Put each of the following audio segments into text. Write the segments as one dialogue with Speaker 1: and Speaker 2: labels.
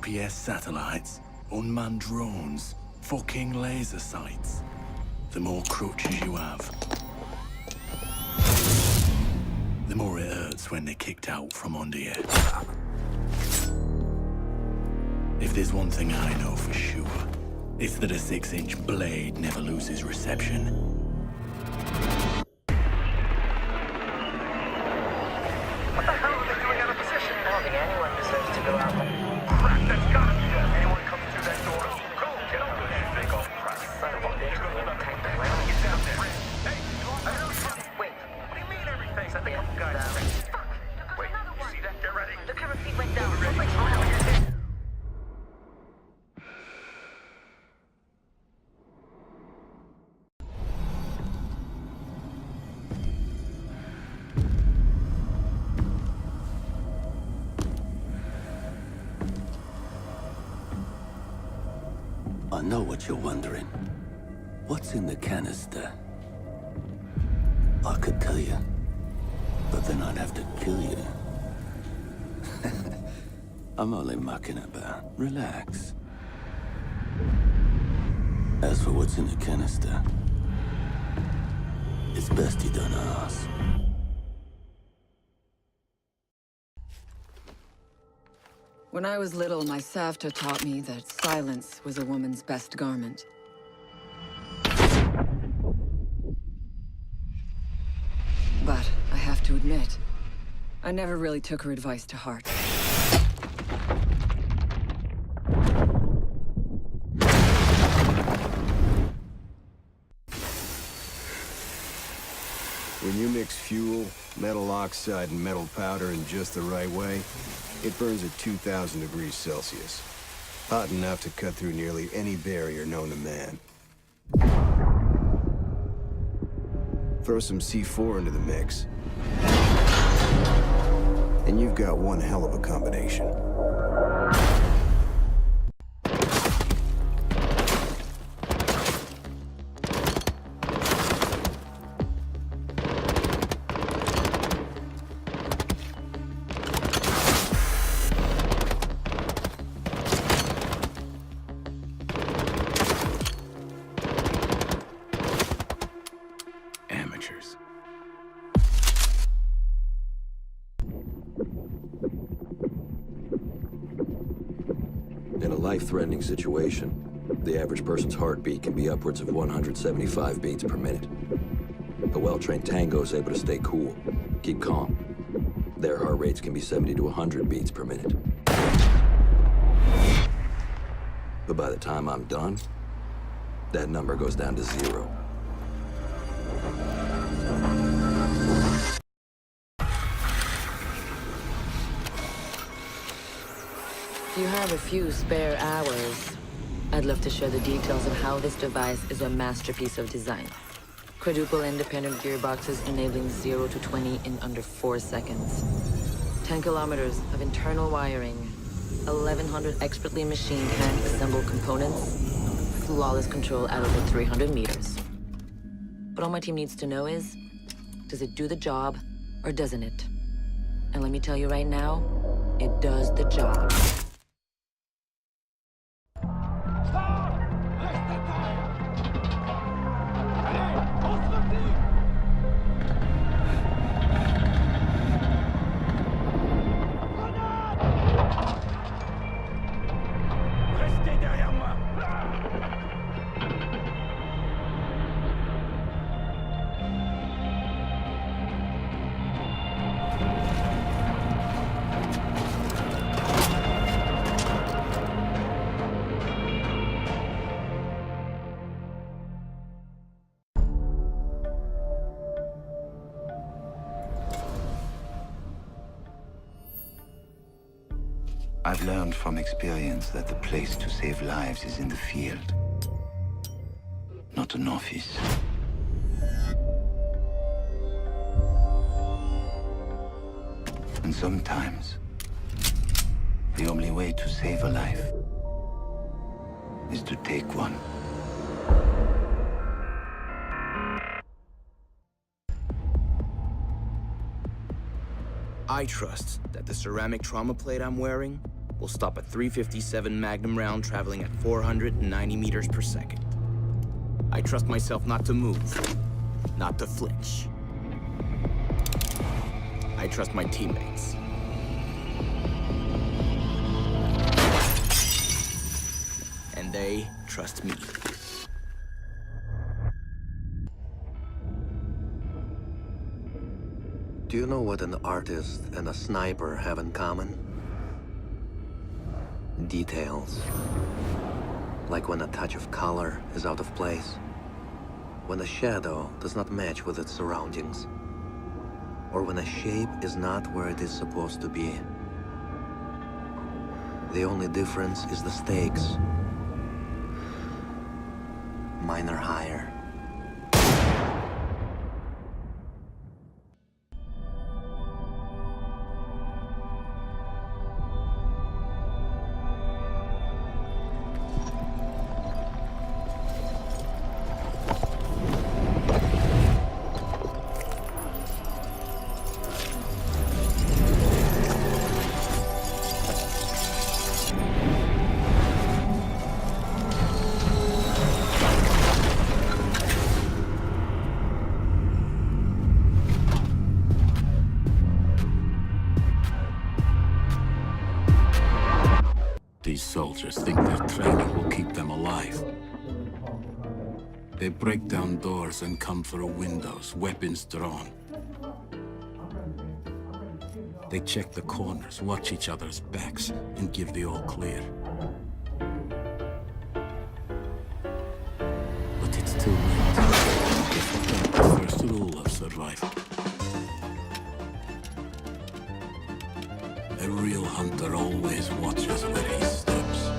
Speaker 1: GPS satellites, unmanned drones, fucking laser sights. The more crutches you have, the more it hurts when they're kicked out from under you. If there's one thing I know for sure, it's that a 6-inch blade never loses reception.
Speaker 2: What the hell are they doing out of position?
Speaker 3: I don't think anyone deserves to go out.
Speaker 2: Crap, that's gotta be it. Anyone coming through that door? Go, get up there, you big old crap.
Speaker 3: Son of a bitch, we won't take the
Speaker 2: Get
Speaker 3: ground.
Speaker 2: down there. Hey, I heard something.
Speaker 3: Wait,
Speaker 2: What do you mean everything? Send a couple guys.
Speaker 3: Fuck!
Speaker 2: Wait, you see that? Get ready.
Speaker 3: The camera feed went down.
Speaker 2: Ready.
Speaker 3: Like, oh, you're dead.
Speaker 1: I know what you're wondering. What's in the canister? I could tell you, but then I'd have to kill you. I'm only mucking about. Relax. As for what's in the canister, it's best you don't ask.
Speaker 4: When I was little, my Savta taught me that silence was a woman's best garment. But I have to admit, I never really took her advice to heart.
Speaker 5: When you mix fuel, metal oxide, and metal powder in just the right way, it burns at 2,000 degrees Celsius. Hot enough to cut through nearly any barrier known to man. Throw some C4 into the mix, and you've got one hell of a combination.
Speaker 1: Amateurs.
Speaker 6: In a life-threatening situation, the average person's heartbeat can be upwards of 175 beats per minute. A well-trained tango is able to stay cool, keep calm. Their heart rates can be 70 to 100 beats per minute. But by the time I'm done, that number goes down to 0.
Speaker 3: If you have a few spare hours, I'd love to share the details of how this device is a masterpiece of design. Quadruple independent gearboxes enabling 0 to 20 in under 4 seconds. 10 kilometers of internal wiring, 1,100 expertly machined hand-assembled components, flawless control at over 300 meters. What all my team needs to know is, does it do the job or doesn't it? And let me tell you right now, it does the job.
Speaker 2: Restez derrière moi.
Speaker 7: I've learned from experience that the place to save lives is in the field, not an office. And sometimes, the only way to save a life is to take one.
Speaker 8: I trust that the ceramic trauma plate I'm wearing will stop a .357 Magnum round traveling at 490 meters per second. I trust myself not to move, not to flinch. I trust my teammates. And they trust me.
Speaker 9: Do you know what an artist and a sniper have in common? Details. Like when a touch of color is out of place. When a shadow does not match with its surroundings. Or when a shape is not where it is supposed to be. The only difference is the stakes. Mine are higher.
Speaker 1: These soldiers think their training will keep them alive. They break down doors and come through windows, weapons drawn. They check the corners, watch each other's backs, and give the all clear. But it's too late. They forgot the first rule of survival. A real hunter always watches where he steps.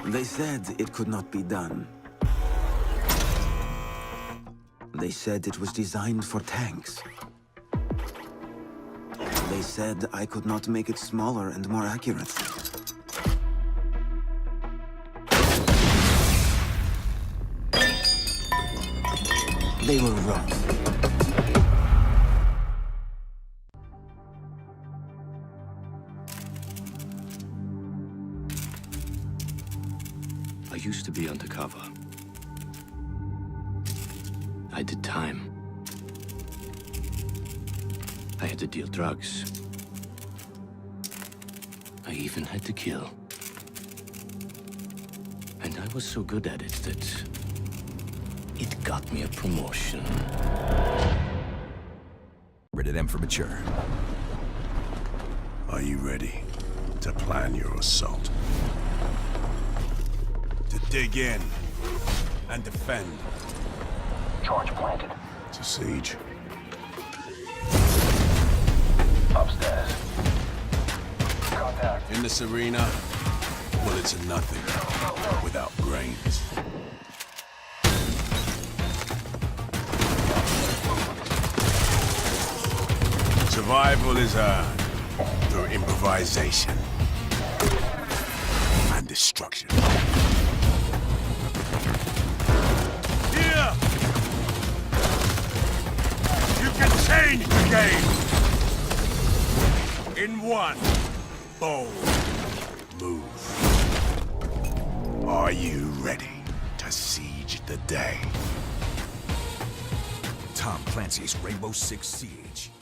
Speaker 7: They said it could not be done. They said it was designed for tanks. They said I could not make it smaller and more accurate. They were wrong.
Speaker 1: I used to be undercover. I did time. I had to deal drugs. I even had to kill. And I was so good at it that it got me a promotion.
Speaker 10: Rated M for mature.
Speaker 11: Are you ready to plan your assault? To dig in and defend.
Speaker 2: Charge planted.
Speaker 11: It's a siege.
Speaker 2: Upstairs. Contact.
Speaker 11: In this arena, bullets are nothing without brains. Survival is earned through improvisation and destruction. Here! You can change the game in one bold move. Are you ready to siege the day?
Speaker 10: Tom Clancy's Rainbow Six Siege.